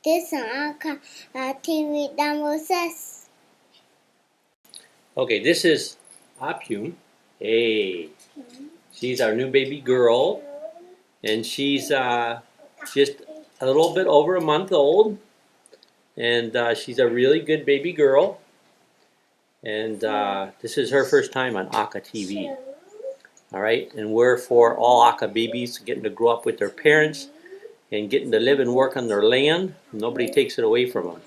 This is Akha TV Demosis. Okay, this is Amue. Hey, she's our new baby girl, and she's just a little bit over a month old, and she's a really good baby girl. And this is her first time on Akha TV. All right, and we're for all Akha babies getting to grow up with their parents and getting to live and work on their land. Nobody takes it away from them,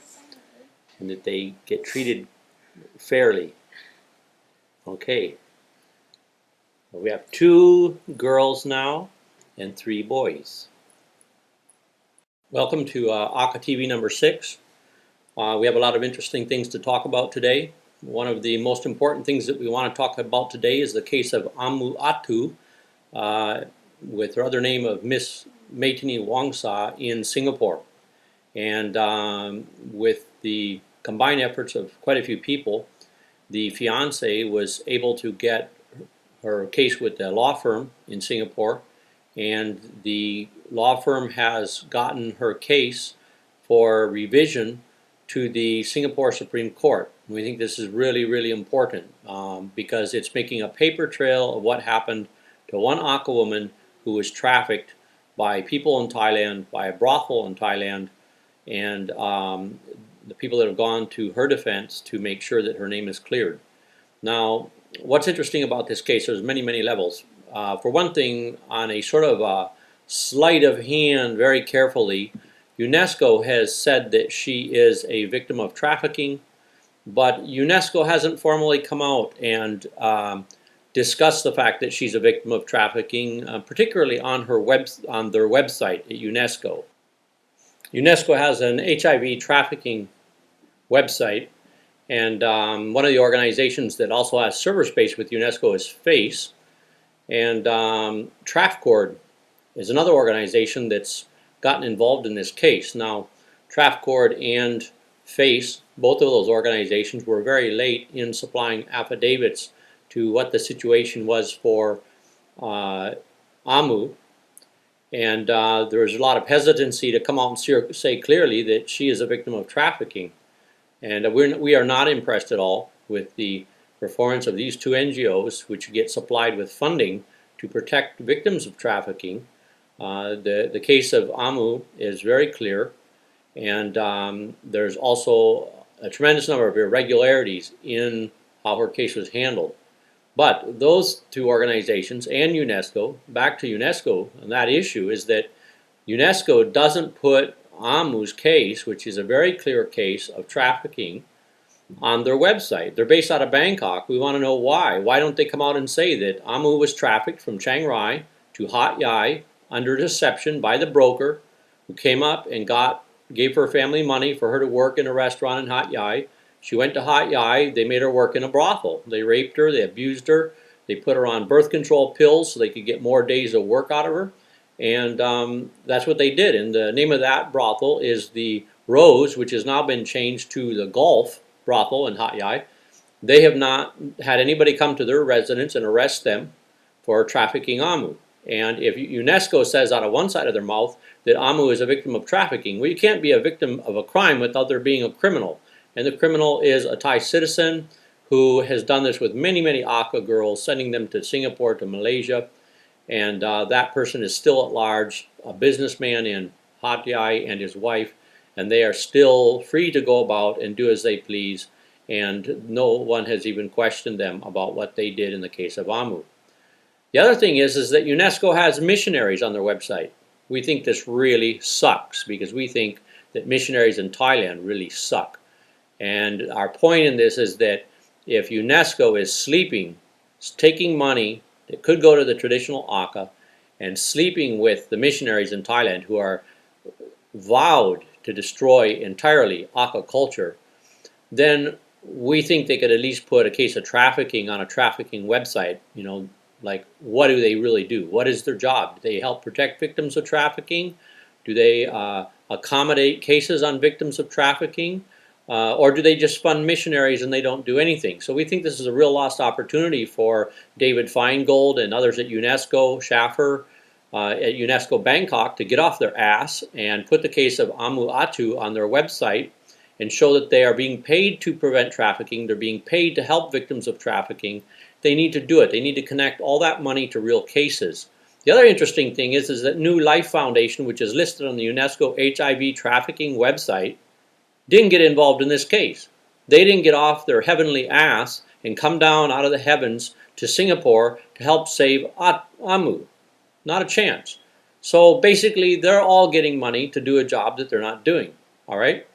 and that they get treated fairly. Okay. We have 2 girls now and 3 boys. Welcome to Akha TV number 6. We have a lot of interesting things to talk about today. One of the most important things that we want to talk about today is the case of Amue Athu with her other name of Miss Maitini Wongsa in Singapore. And with the combined efforts of quite a few people, the fiance was able to get her case with the law firm in Singapore, and the law firm has gotten her case for revision to the Singapore Supreme Court. We think this is really, really important because it's making a paper trail of what happened to one Akha woman who was trafficked by people in Thailand, by a brothel in Thailand, and the people that have gone to her defense to make sure that her name is cleared. Now, what's interesting about this case, there's many, many levels. For one thing, on a sort of a sleight of hand, very carefully, UNESCO has said that she is a victim of trafficking, but UNESCO hasn't formally come out and discussed the fact that she's a victim of trafficking, particularly on their website at UNESCO. UNESCO has an HIV trafficking website, and one of the organizations that also has server space with UNESCO is FACE, and Trafcord is another organization that's gotten involved in this case. Now, Trafcord and FACE, both of those organizations, were very late in supplying affidavits to what the situation was for Amue, and there was a lot of hesitancy to come out and say clearly that she is a victim of trafficking. And we are not impressed at all with the performance of these 2 NGOs, which get supplied with funding to protect victims of trafficking. The case of Amue is very clear, and there's also a tremendous number of irregularities in how her case was handled. But those 2 organizations and UNESCO, back to UNESCO, and that issue is that UNESCO doesn't put Amue's case, which is a very clear case of trafficking, on their website. They're based out of Bangkok. We want to know why. Why don't they come out and say that Amue was trafficked from Chiang Rai to Hat Yai under deception by the broker who came up and gave her family money for her to work in a restaurant in Hat Yai. She went to Hat Yai. They made her work in a brothel. They raped her. They abused her. They put her on birth control pills so they could get more days of work out of her. And that's what they did. And the name of that brothel is the Rose, which has now been changed to the Gulf brothel in Hat Yai. They have not had anybody come to their residence and arrest them for trafficking Amue. And if UNESCO says out of one side of their mouth that Amue is a victim of trafficking, well, you can't be a victim of a crime without there being a criminal. And the criminal is a Thai citizen who has done this with many, many Akha girls, sending them to Singapore, to Malaysia. And that person is still at large, a businessman in Hat Yai and his wife, and they are still free to go about and do as they please, and no one has even questioned them about what they did in the case of Amue. The other thing is that UNESCO has missionaries on their website. We think this really sucks because we think that missionaries in Thailand really suck. And our point in this is that if UNESCO is sleeping, taking money that could go to the traditional Akha and sleeping with the missionaries in Thailand who are vowed to destroy entirely Akha culture, then we think they could at least put a case of trafficking on a trafficking website. You know, like, what do they really do? What is their job? Do they help protect victims of trafficking? Do they accommodate cases on victims of trafficking? Or do they just fund missionaries and they don't do anything? So we think this is a real lost opportunity for David Feingold and others at UNESCO, Schaffer, at UNESCO Bangkok to get off their ass and put the case of Amue Athu on their website and show that they are being paid to prevent trafficking, they're being paid to help victims of trafficking. They need to do it. They need to connect all that money to real cases. The other interesting thing is that New Life Foundation, which is listed on the UNESCO HIV trafficking website, didn't get involved in this case. They didn't get off their heavenly ass and come down out of the heavens to Singapore to help save Amue. Not a chance. So basically, they're all getting money to do a job that they're not doing. All right?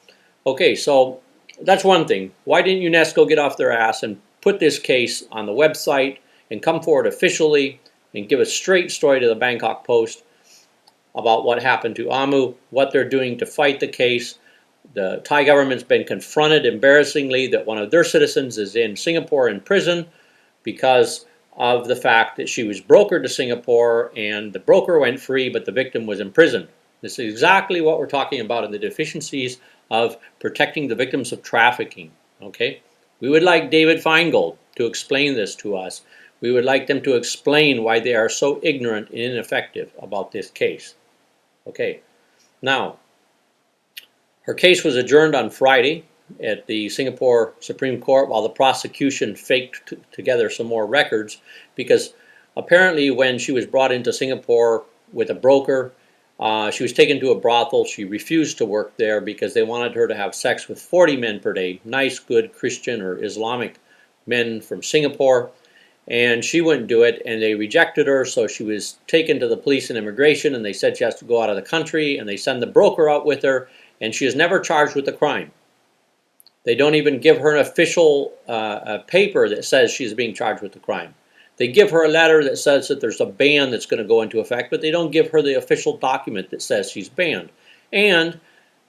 Okay, so that's one thing. Why didn't UNESCO get off their ass and put this case on the website and come forward officially and give a straight story to the Bangkok Post about what happened to Amue, what they're doing to fight the case? The Thai government's been confronted embarrassingly that one of their citizens is in Singapore in prison because of the fact that she was brokered to Singapore and the broker went free but the victim was imprisoned. This is exactly what we're talking about in the deficiencies of protecting the victims of trafficking. Okay? We would like David Feingold to explain this to us. We would like them to explain why they are so ignorant and ineffective about this case. Okay, now, her case was adjourned on Friday at the Singapore Supreme Court while the prosecution faked together some more records because apparently when she was brought into Singapore with a broker, she was taken to a brothel. She refused to work there because they wanted her to have sex with 40 men per day, nice, good Christian or Islamic men from Singapore. And she wouldn't do it, and they rejected her, so she was taken to the police and immigration, and they said she has to go out of the country, and they send the broker out with her, and she is never charged with a crime. They don't even give her an official paper that says she's being charged with a crime. They give her a letter that says that there's a ban that's going to go into effect, but they don't give her the official document that says she's banned. And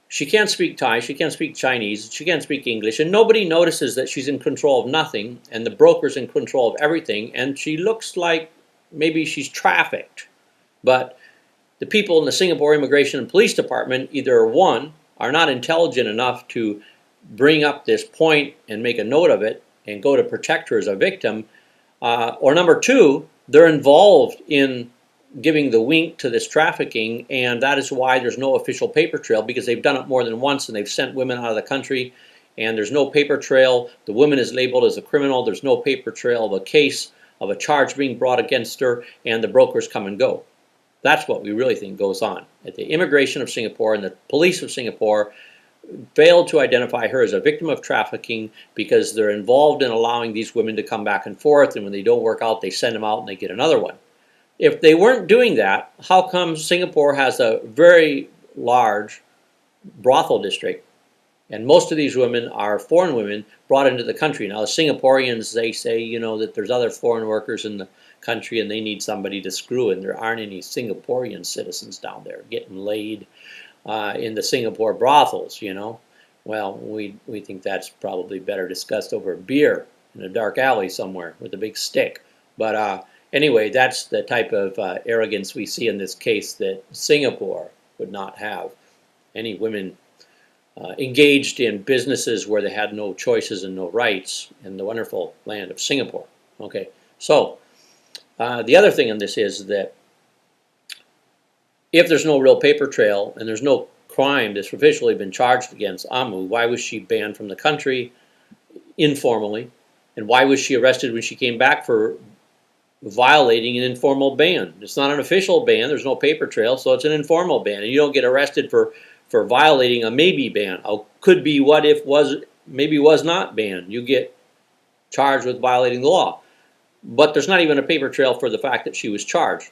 she can't speak Thai, she can't speak Chinese, she can't speak English, and nobody notices that she's in control of nothing, and the broker's in control of everything, and she looks like maybe she's trafficked. But the people in the Singapore Immigration and Police Department either, one, are not intelligent enough to bring up this point and make a note of it and go to protect her as a victim, or number two, they're involved in giving the wink to this trafficking, and that is why there's no official paper trail, because they've done it more than once and they've sent women out of the country and there's no paper trail. The woman is labeled as a criminal. There's no paper trail of a case, of a charge being brought against her, and the brokers come and go. That's what we really think goes on. At the immigration of Singapore and the police of Singapore failed to identify her as a victim of trafficking because they're involved in allowing these women to come back and forth, and when they don't work out, they send them out and they get another one. If they weren't doing that, how come Singapore has a very large brothel district, and most of these women are foreign women brought into the country? Now, the Singaporeans, they say, you know, that there's other foreign workers in the country and they need somebody to screw, and there aren't any Singaporean citizens down there getting laid in the Singapore brothels, you know. Well, we think that's probably better discussed over a beer in a dark alley somewhere with a big stick. But anyway, that's the type of arrogance we see in this case, that Singapore would not have any women engaged in businesses where they had no choices and no rights in the wonderful land of Singapore. Okay, so the other thing in this is that if there's no real paper trail and there's no crime that's officially been charged against Amue, why was she banned from the country informally? And why was she arrested when she came back for violating an informal ban? It's not an official ban, there's no paper trail, so it's an informal ban. And you don't get arrested for violating a maybe ban. Could be, what if, was, maybe was not banned. You get charged with violating the law. But there's not even a paper trail for the fact that she was charged.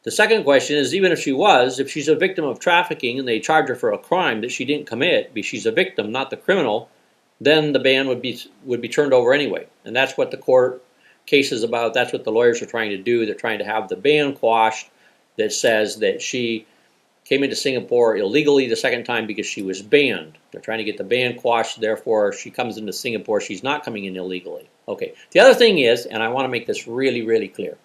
The second question is, even if she's a victim of trafficking and they charge her for a crime that she didn't commit, because she's a victim, not the criminal, then the ban would be turned over anyway. And that's what the court case is about. That's what the lawyers are trying to do. They're trying to have the ban quashed that says that she came into Singapore illegally the second time because she was banned. They're trying to get the ban quashed, therefore she comes into Singapore, she's not coming in illegally. Okay, the other thing is, and I want to make this really, really clear,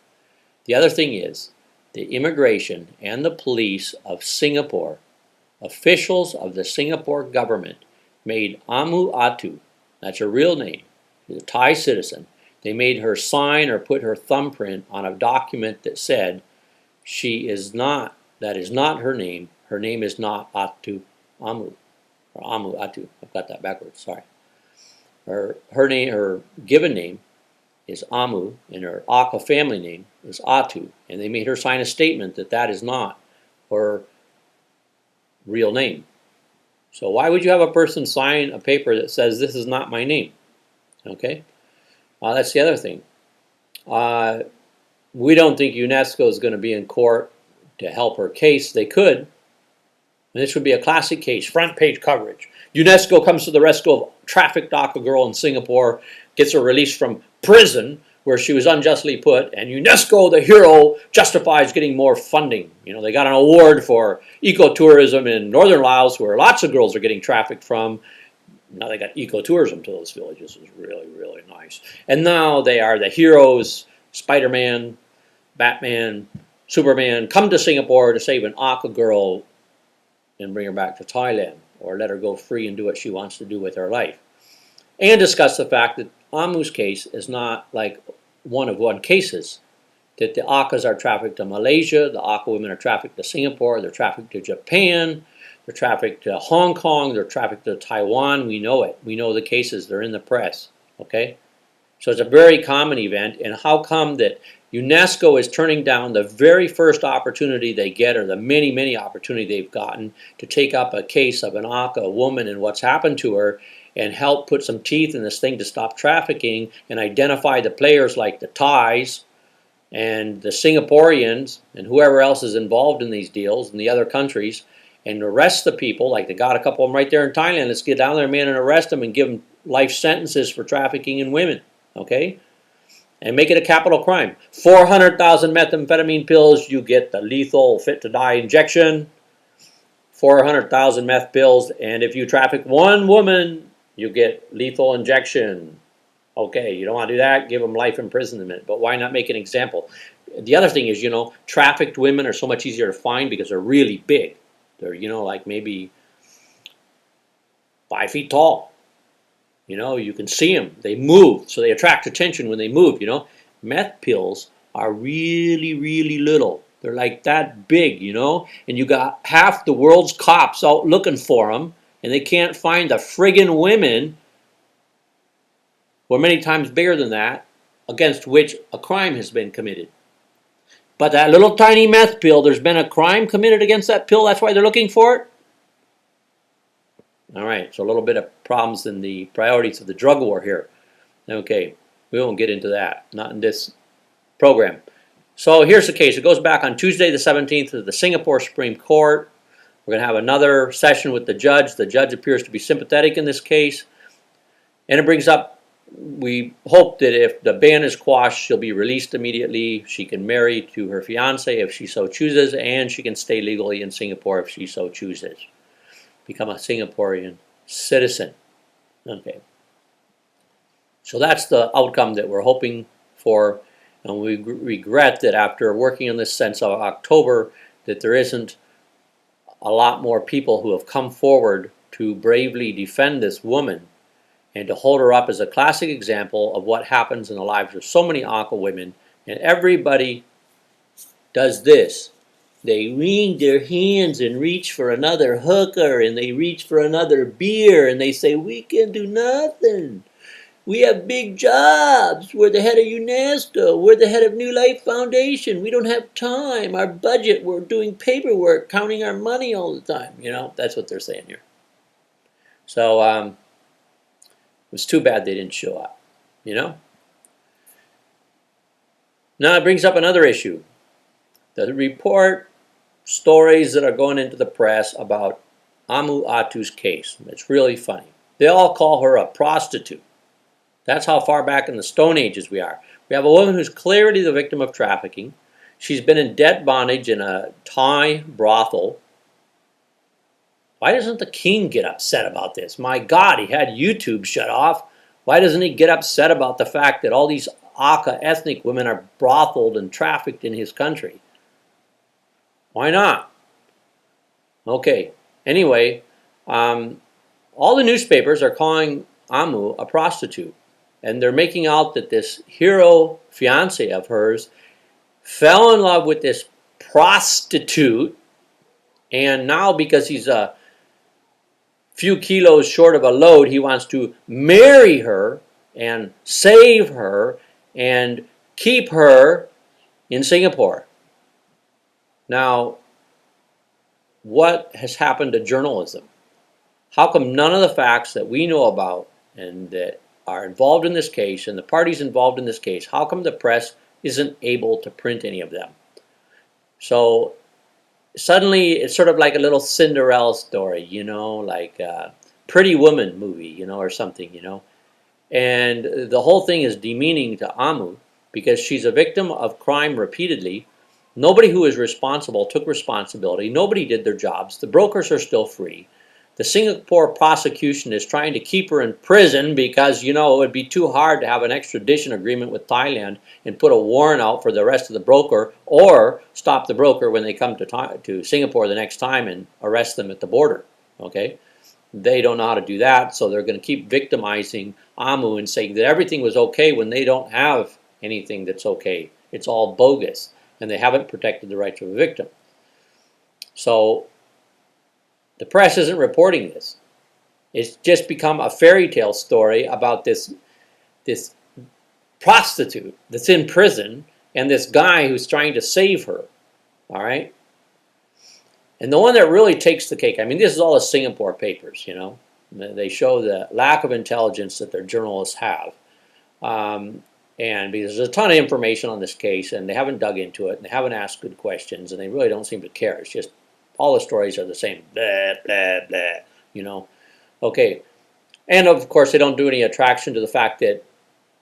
the other thing is, the immigration and the police of Singapore, officials of the Singapore government, made Amue Athu, that's her real name, she's a Thai citizen, they made her sign or put her thumbprint on a document that said She is not, that is not her name. Her name is not Athu Amue, or Amue Athu. I've got that backwards, sorry. Her name, her given name is Amue, and her Akha family name is Athu. And they made her sign a statement that that is not her real name. So why would you have a person sign a paper that says this is not my name? Okay, that's the other thing. We don't think UNESCO is going to be in court to help her case. They could, and this would be a classic case, front page coverage. UNESCO comes to the rescue of trafficked Akha girl in Singapore, gets her released from prison where she was unjustly put, and UNESCO, the hero, justifies getting more funding. You know, they got an award for ecotourism in northern Laos where lots of girls are getting trafficked from. Now they got ecotourism to those villages. It's really, really nice. And now they are the heroes. Spider-Man, Batman, Superman come to Singapore to save an Akha girl and bring her back to Thailand, or let her go free and do what she wants to do with her life. And discuss the fact that Amu's case is not like one-of-one cases, that the Akhas are trafficked to Malaysia, the Akha women are trafficked to Singapore, they're trafficked to Japan, they're trafficked to Hong Kong, they're trafficked to Taiwan. We know it. We know the cases. They're in the press. Okay? So it's a very common event. And how come that UNESCO is turning down the very first opportunity they get, or the many, many opportunities they've gotten to take up a case of an Akha woman and what's happened to her, and help put some teeth in this thing to stop trafficking and identify the players like the Thais and the Singaporeans and whoever else is involved in these deals in the other countries, and arrest the people, like they got a couple of them right there in Thailand. Let's get down there, man, and arrest them and give them life sentences for trafficking in women, okay? And make it a capital crime. 400,000 methamphetamine pills, you get the lethal fit-to-die injection. 400,000 meth pills, and if you traffic one woman, you get lethal injection. Okay, you don't want to do that, give them life imprisonment, but why not make an example? The other thing is, you know, trafficked women are so much easier to find because they're really big. They're, you know, like maybe 5 feet tall. You know, you can see them. They move, so they attract attention when they move, you know. Meth pills are really, really little. They're like that big, you know. And you got half the world's cops out looking for them, and they can't find the friggin' women, who are many times bigger than that, against which a crime has been committed. But that little tiny meth pill, there's been a crime committed against that pill, that's why they're looking for it? All right, so a little bit of problems in the priorities of the drug war here. Okay, we won't get into that, not in this program. So here's the case. It goes back on Tuesday the 17th to the Singapore Supreme Court. We're going to have another session with the judge. The judge appears to be sympathetic in this case. And it brings up, we hope that if the ban is quashed, she'll be released immediately. She can marry to her fiance if she so chooses, and she can stay legally in Singapore if she so chooses. Become a Singaporean citizen. Okay. So that's the outcome that we're hoping for, and we regret that after working on this since October, that there isn't a lot more people who have come forward to bravely defend this woman and to hold her up as a classic example of what happens in the lives of so many Akha women. And everybody does this. They wring their hands and reach for another hooker, and they reach for another beer, and they say, we can do nothing. We have big jobs. We're the head of UNESCO. We're the head of New Life Foundation. We don't have time. Our budget, we're doing paperwork, counting our money all the time. You know, that's what they're saying here. So, it was too bad they didn't show up, you know. Now it brings up another issue. The report, stories that are going into the press about Amue Athu's case. It's really funny. They all call her a prostitute. That's how far back in the Stone Ages we are. We have a woman who's clearly the victim of trafficking. She's been in debt bondage in a Thai brothel. Why doesn't the king get upset about this? My God, he had YouTube shut off. Why doesn't he get upset about the fact that all these Akha ethnic women are brotheled and trafficked in his country? Why not? Okay, anyway, all the newspapers are calling Amue a prostitute. And they're making out that this hero fiance of hers fell in love with this prostitute, and now because he's a few kilos short of a load, he wants to marry her and save her and keep her in Singapore. Now, what has happened to journalism? How come none of the facts that we know about and that are involved in this case and the parties involved in this case, how come the press isn't able to print any of them? So suddenly it's sort of like a little Cinderella story, you know, like a Pretty Woman movie, you know, or something, you know. And the whole thing is demeaning to Amue because she's a victim of crime repeatedly. Nobody who is responsible took responsibility. Nobody did their jobs. The brokers are still free. The Singapore prosecution is trying to keep her in prison because, you know, it would be too hard to have an extradition agreement with Thailand and put a warrant out for the rest of the broker, or stop the broker when they come to Singapore the next time and arrest them at the border. Okay? They don't know how to do that, so they're going to keep victimizing Amue and saying that everything was okay when they don't have anything that's okay. It's all bogus, and they haven't protected the rights of a victim. So the press isn't reporting this. It's just become a fairy tale story about this prostitute that's in prison and this guy who's trying to save her. All right? And the one that really takes the cake, I mean, this is all the Singapore papers, you know. They show the lack of intelligence that their journalists have. And because there's a ton of information on this case, and they haven't dug into it, and they haven't asked good questions, and they really don't seem to care. It's just all the stories are the same, blah, blah, blah, you know. Okay, and of course they don't do any attraction to the fact that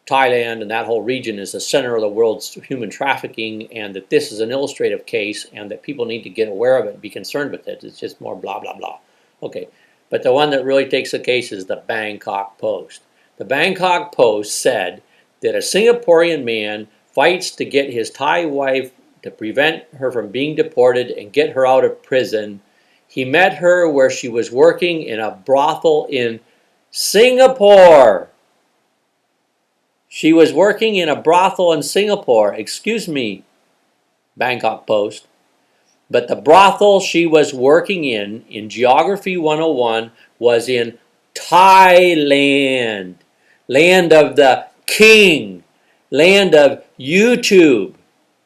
Thailand and that whole region is the center of the world's human trafficking, and that this is an illustrative case, and that people need to get aware of it and be concerned with it. It's just more blah, blah, blah. Okay, but the one that really takes the case is the Bangkok Post. The Bangkok Post said that a Singaporean man fights to get his Thai wife to prevent her from being deported and get her out of prison. He met her where she was working in a brothel in Singapore. She was working in a brothel in Singapore. Excuse me, Bangkok Post. But the brothel she was working in Geography 101, was in Thailand. Land of the king. Land of YouTube.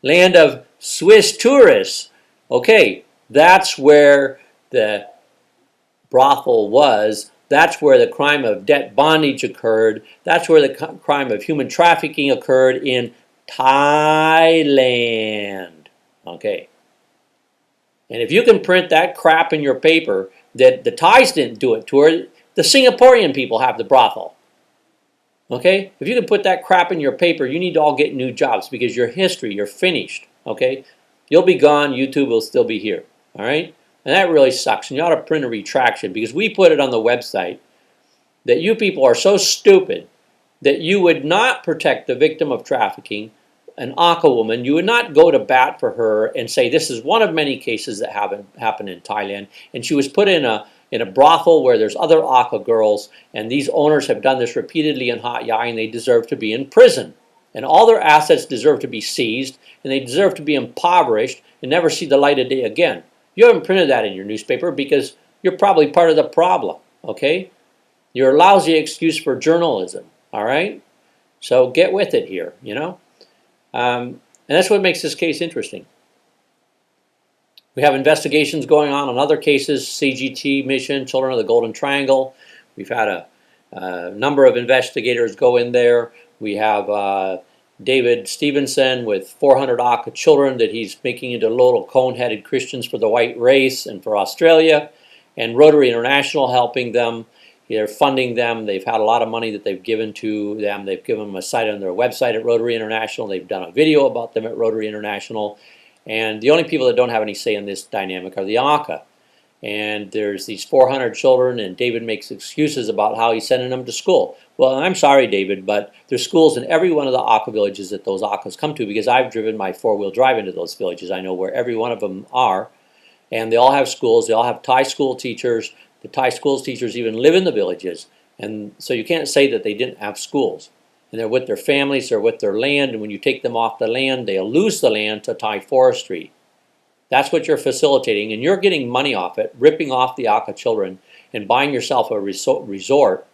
Land of Swiss tourists. Okay, that's where the brothel was. That's where the crime of debt bondage occurred. That's where the crime of human trafficking occurred, in Thailand. Okay. And if you can print that crap in your paper that the Thais didn't do it to her, the Singaporean people have the brothel. Okay? If you can put that crap in your paper, you need to all get new jobs, because your history, you're finished. Okay? You'll be gone, YouTube will still be here. All right? And that really sucks. And you ought to print a retraction, because we put it on the website that you people are so stupid that you would not protect the victim of trafficking, an Akha woman. You would not go to bat for her and say this is one of many cases that happened in Thailand, and she was put in a brothel where there's other Akha girls, and these owners have done this repeatedly in Hat Yai, and they deserve to be in prison. And all their assets deserve to be seized, and they deserve to be impoverished and never see the light of day again. You haven't printed that in your newspaper because you're probably part of the problem, okay? You're a lousy excuse for journalism, all right? So get with it here, you know? And that's what makes this case interesting. We have investigations going on other cases, CGT mission, Children of the Golden Triangle. We've had a number of investigators go in there. We have David Stevenson with 400 Akha children that he's making into little cone-headed Christians for the white race and for Australia, and Rotary International helping them. They're funding them. They've had a lot of money that they've given to them. They've given them a site on their website at Rotary International. They've done a video about them at Rotary International. And the only people that don't have any say in this dynamic are the Akha. And there's these 400 children, and David makes excuses about how he's sending them to school. Well, I'm sorry, David, but there's schools in every one of the Akha villages that those Akhas come to, because I've driven my four-wheel drive into those villages. I know where every one of them are. And they all have schools. They all have Thai school teachers. The Thai schools teachers even live in the villages. And so you can't say that they didn't have schools. And they're with their families, they're with their land, and when you take them off the land, they'll lose the land to Thai forestry. That's what you're facilitating, and you're getting money off it, ripping off the Akha children and buying yourself a resort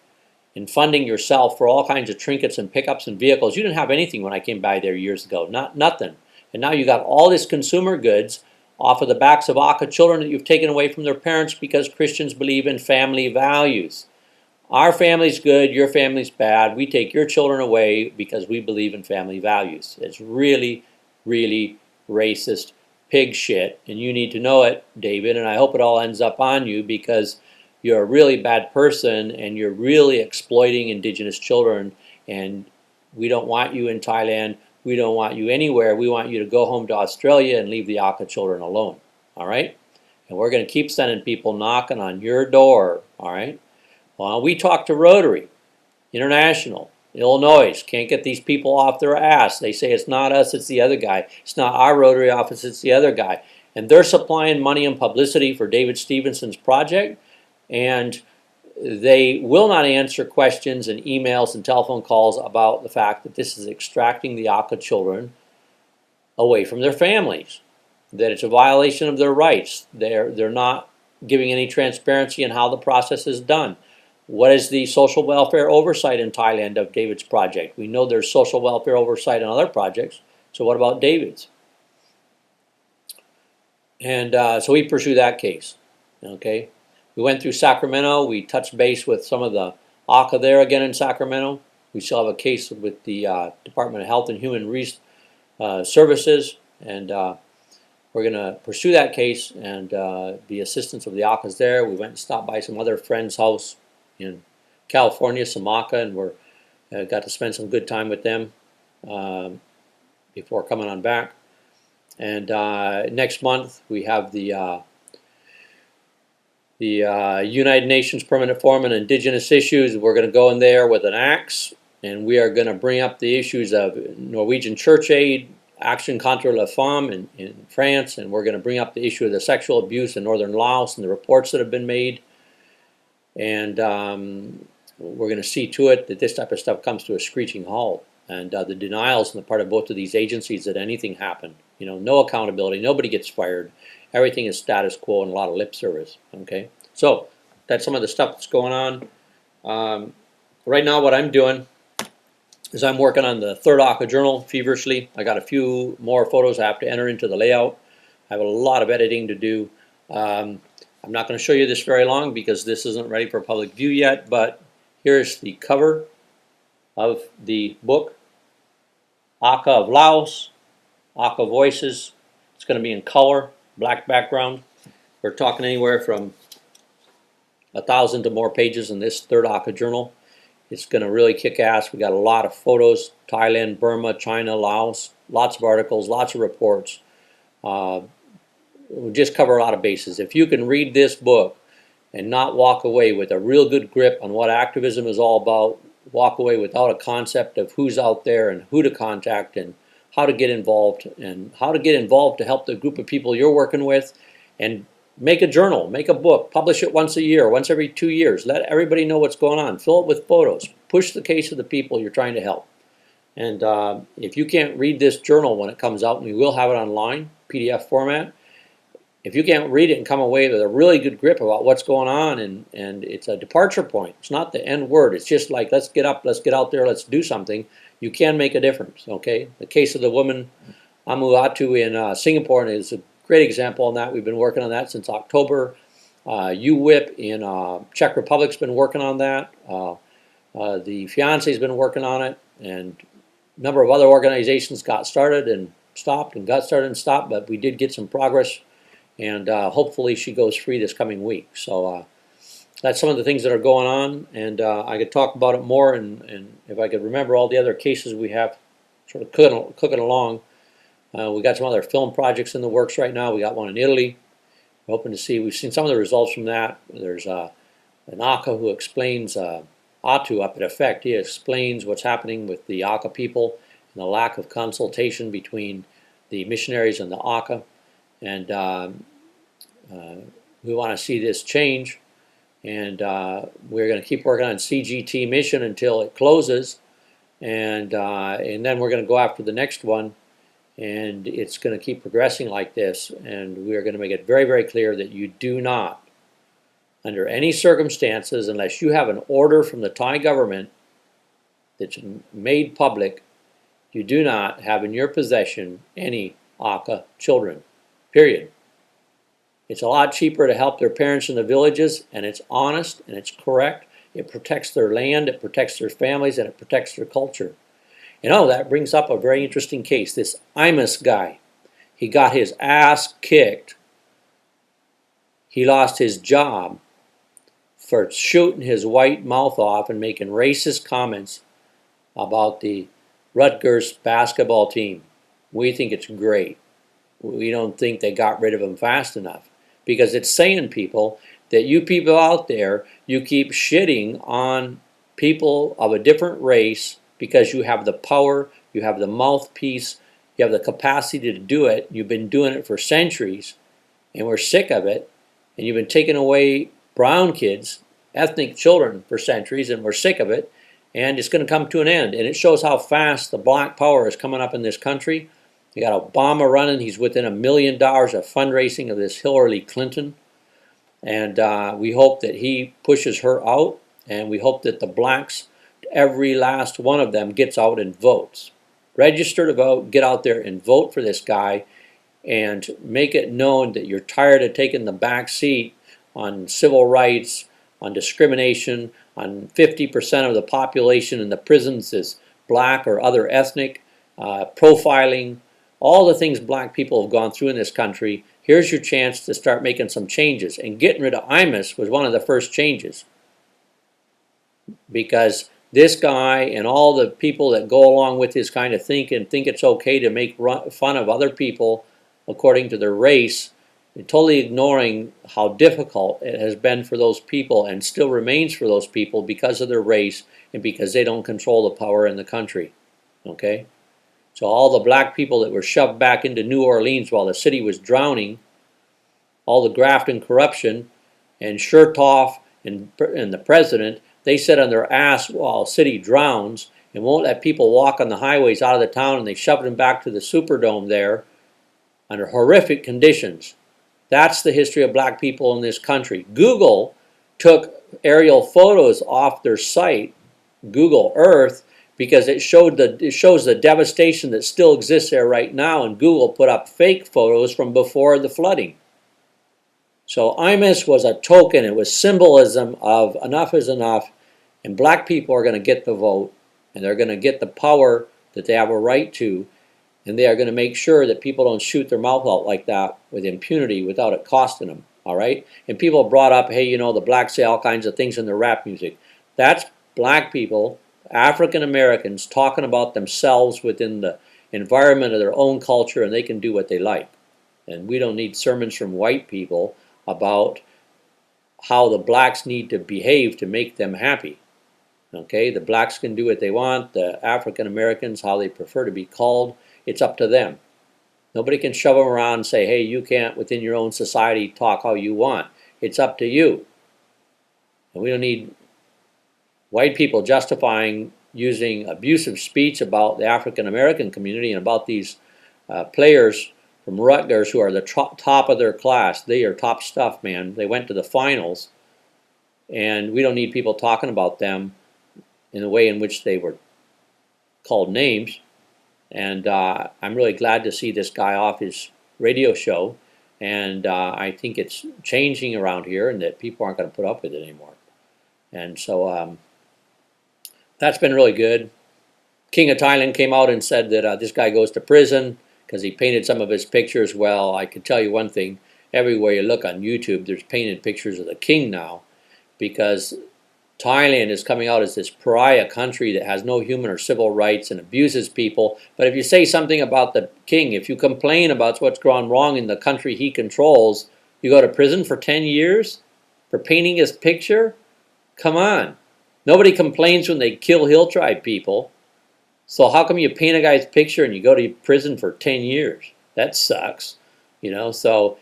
and funding yourself for all kinds of trinkets and pickups and vehicles. You didn't have anything when I came by there years ago, nothing. And now you got all this consumer goods off of the backs of Akha children that you've taken away from their parents because Christians believe in family values. Our family's good, your family's bad. We take your children away because we believe in family values. It's really, really racist pig shit, and you need to know it, David, and I hope it all ends up on you because you're a really bad person and you're really exploiting indigenous children, and we don't want you in Thailand. We don't want you anywhere. We want you to go home to Australia and leave the Akha children alone, all right? And we're going to keep sending people knocking on your door, all right? Well, we talked to Rotary International, Illinois, can't get these people off their ass. They say it's not us, it's the other guy. It's not our Rotary office, it's the other guy. And they're supplying money and publicity for David Stevenson's project, and they will not answer questions and emails and telephone calls about the fact that this is extracting the Akha children away from their families, that it's a violation of their rights. They're not giving any transparency in how the process is done. What is the social welfare oversight in Thailand of David's project? We know there's social welfare oversight on other projects, so what about David's? And so we pursue that case, okay? We went through Sacramento. We touched base with some of the Akha there again in Sacramento. We still have a case with the Department of Health and Human Services, and we're going to pursue that case and the assistance of the Akhas there. We went and stopped by some other friend's house in California, some Akha, and we got to spend some good time with them before coming on back. And next month we have the United Nations Permanent Forum on Indigenous Issues. We're going to go in there with an axe, and we are going to bring up the issues of Norwegian Church Aid, Action contre la Femme in France, and we're going to bring up the issue of the sexual abuse in northern Laos and the reports that have been made. And we're going to see to it that this type of stuff comes to a screeching halt. And the denials on the part of both of these agencies that anything happened. You know, no accountability, nobody gets fired. Everything is status quo and a lot of lip service, okay? So that's some of the stuff that's going on. Right now what I'm doing is I'm working on the third Akha journal feverishly. I got a few more photos I have to enter into the layout. I have a lot of editing to do. I'm not going to show you this very long because this isn't ready for public view yet, but here's the cover of the book, Akha of Laos, Akha Voices. It's going to be in color, black background. We're talking anywhere from 1,000 to more pages in this third Akha journal. It's going to really kick ass. We got a lot of photos, Thailand, Burma, China, Laos, lots of articles, lots of reports. We'll just cover a lot of bases. If you can read this book and not walk away with a real good grip on what activism is all about, walk away without a concept of who's out there and who to contact and how to get involved to help the group of people you're working with, and make a journal, make a book, publish it once a year, once every 2 years. Let everybody know what's going on. Fill it with photos. Push the case of the people you're trying to help. And if you can't read this journal when it comes out, and we will have it online, PDF format, if you can't read it and come away with a really good grip about what's going on, and it's a departure point. It's not the end word. It's just like, let's get up, let's get out there, let's do something. You can make a difference, okay? The case of the woman, Amue Athu in Singapore is a great example on that. We've been working on that since October. UWIP in Czech Republic's been working on that. The fiance's been working on it, and a number of other organizations got started and stopped and got started and stopped, but we did get some progress. And hopefully she goes free this coming week. So that's some of the things that are going on, and I could talk about it more, and if I could remember all the other cases we have sort of cooking along. We got some other film projects in the works right now. We got one in Italy. We're hoping to see, we've seen some of the results from that. There's an Akha who explains, Athu up at Effect, he explains what's happening with the Akha people and the lack of consultation between the missionaries and the Akha. And we want to see this change, and we're going to keep working on CGT mission until it closes, and then we're going to go after the next one And it's going to keep progressing like this, and we are going to make it very, very clear that you do not, under any circumstances, unless you have an order from the Thai government that's made public, you do not have in your possession any Akha children, period. It's a lot cheaper to help their parents in the villages, and it's honest and it's correct. It protects their land, it protects their families, and it protects their culture. And oh, that brings up a very interesting case. This Imus guy, he got his ass kicked. He lost his job for shooting his white mouth off and making racist comments about the Rutgers basketball team. We think it's great. We don't think they got rid of him fast enough, because it's saying, people, that you people out there, you keep shitting on people of a different race because you have the power, you have the mouthpiece, you have the capacity to do it. You've been doing it for centuries, and we're sick of it. And you've been taking away brown kids, ethnic children, for centuries, and we're sick of it. And it's going to come to an end. And it shows how fast the black power is coming up in this country. You got Obama running. He's within $1 million of fundraising of this Hillary Clinton. And we hope that he pushes her out. And we hope that the blacks, every last one of them, gets out and votes. Register to vote. Get out there and vote for this guy. And make it known that you're tired of taking the back seat on civil rights, on discrimination, on 50% of the population in the prisons is black or other ethnic, profiling, all the things black people have gone through in this country. Here's your chance to start making some changes. And getting rid of Imus was one of the first changes. Because this guy and all the people that go along with his kind of thinking think it's okay to make fun of other people according to their race, and totally ignoring how difficult it has been for those people and still remains for those people because of their race and because they don't control the power in the country. Okay? So all the black people that were shoved back into New Orleans while the city was drowning, all the graft and corruption, and Chertoff and the president, they sit on their ass while the city drowns and won't let people walk on the highways out of the town, and they shoved them back to the Superdome there under horrific conditions. That's the history of black people in this country. Google took aerial photos off their site, Google Earth, because it shows the devastation that still exists there right now, and Google put up fake photos from before the flooding. So Imus was a token, it was symbolism of enough is enough, and black people are going to get the vote, and they're going to get the power that they have a right to, and they are going to make sure that people don't shoot their mouth out like that with impunity without it costing them, all right? And people brought up, hey, you know, the blacks say all kinds of things in their rap music. That's black people, African Americans, talking about themselves within the environment of their own culture, and they can do what they like. And we don't need sermons from white people about how the blacks need to behave to make them happy. Okay, the blacks can do what they want, the African Americans, how they prefer to be called, it's up to them. Nobody can shove them around and say, hey, you can't within your own society talk how you want. It's up to you. And we don't need white people justifying using abusive speech about the African American community and about these players from Rutgers who are the top of their class. They are top stuff, man. They went to the finals. And we don't need people talking about them in the way in which they were called names. And I'm really glad to see this guy off his radio show. And I think it's changing around here and that people aren't going to put up with it anymore. And so that's been really good. King of Thailand came out and said that this guy goes to prison because he painted some of his pictures. Well, I can tell you one thing. Everywhere you look on YouTube, there's painted pictures of the king now, because Thailand is coming out as this pariah country that has no human or civil rights and abuses people. But if you say something about the king, if you complain about what's gone wrong in the country he controls, you go to prison for 10 years for painting his picture? Come on. Nobody complains when they kill Hill Tribe people. So how come you paint a guy's picture and you go to prison for 10 years? That sucks. You know, so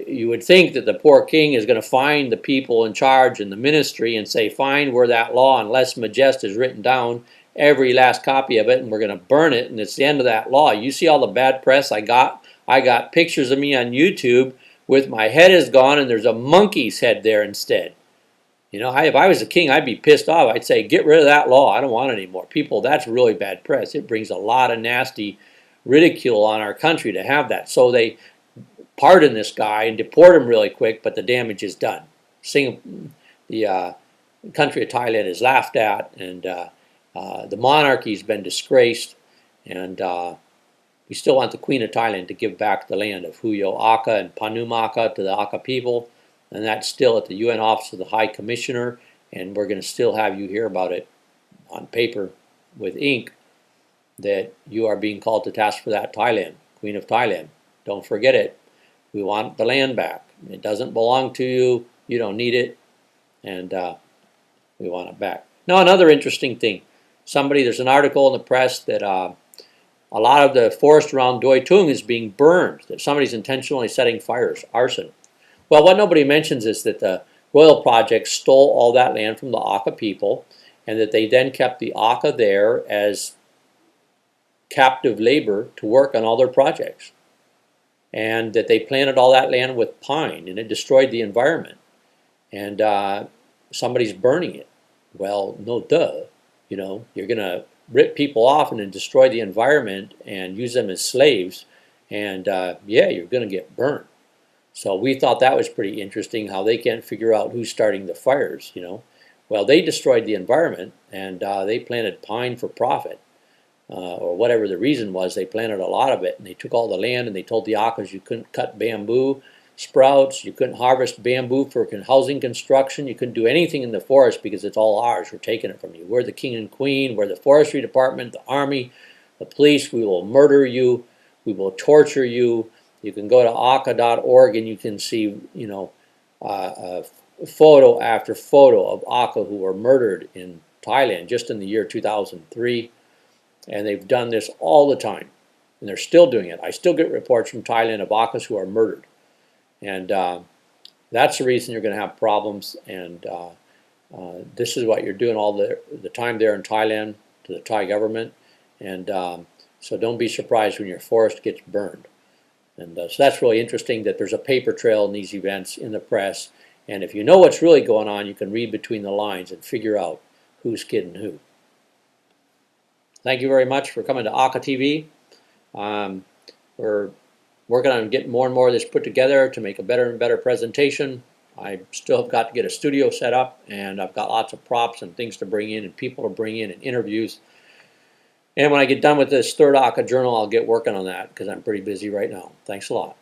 you would think that the poor king is going to find the people in charge in the ministry and say, fine, we're that law unless majest is written down, every last copy of it, and we're going to burn it, and it's the end of that law. You see all the bad press I got? I got pictures of me on YouTube with my head is gone, and there's a monkey's head there instead. You know, if I was a king, I'd be pissed off. I'd say, get rid of that law. I don't want it anymore. People, that's really bad press. It brings a lot of nasty ridicule on our country to have that. So they pardon this guy and deport him really quick, but the damage is done. The country of Thailand is laughed at, and the monarchy's been disgraced, and we still want the Queen of Thailand to give back the land of Huyo Akha and Panum Akha to the Akha people, and that's still at the UN Office of the High Commissioner, and we're going to still have you hear about it on paper with ink, that you are being called to task for that, Thailand, Queen of Thailand. Don't forget it. We want the land back. It doesn't belong to you. You don't need it, and we want it back. Now, another interesting thing. There's an article in the press that a lot of the forest around Doi Tung is being burned, that somebody's intentionally setting fires, arson. Well, what nobody mentions is that the Royal Project stole all that land from the Akha people, and that they then kept the Akha there as captive labor to work on all their projects. And that they planted all that land with pine, and it destroyed the environment. And somebody's burning it. Well, no duh. You know, you're going to rip people off and then destroy the environment and use them as slaves. And yeah, you're going to get burned. So we thought that was pretty interesting, how they can't figure out who's starting the fires, you know. Well, they destroyed the environment, and they planted pine for profit. Or whatever the reason was, they planted a lot of it, and they took all the land, and they told the Akhas you couldn't cut bamboo sprouts, you couldn't harvest bamboo for housing construction, you couldn't do anything in the forest because it's all ours. We're taking it from you. We're the king and queen. We're the forestry department, the army, the police. We will murder you. We will torture you. You can go to akha.org and you can see, you know, photo after photo of Akha who were murdered in Thailand just in the year 2003. And they've done this all the time, and they're still doing it. I still get reports from Thailand of Akhas who are murdered, and that's the reason you're going to have problems. And this is what you're doing all the time there in Thailand to the Thai government, and so don't be surprised when your forest gets burned. And so that's really interesting that there's a paper trail in these events in the press, and if you know what's really going on, you can read between the lines and figure out who's kidding who. Thank you very much for coming to Akha TV. We're working on getting more and more of this put together to make a better and better presentation. I still have got to get a studio set up, and I've got lots of props and things to bring in and people to bring in and interviews. And when I get done with this third Akha journal, I'll get working on that because I'm pretty busy right now. Thanks a lot.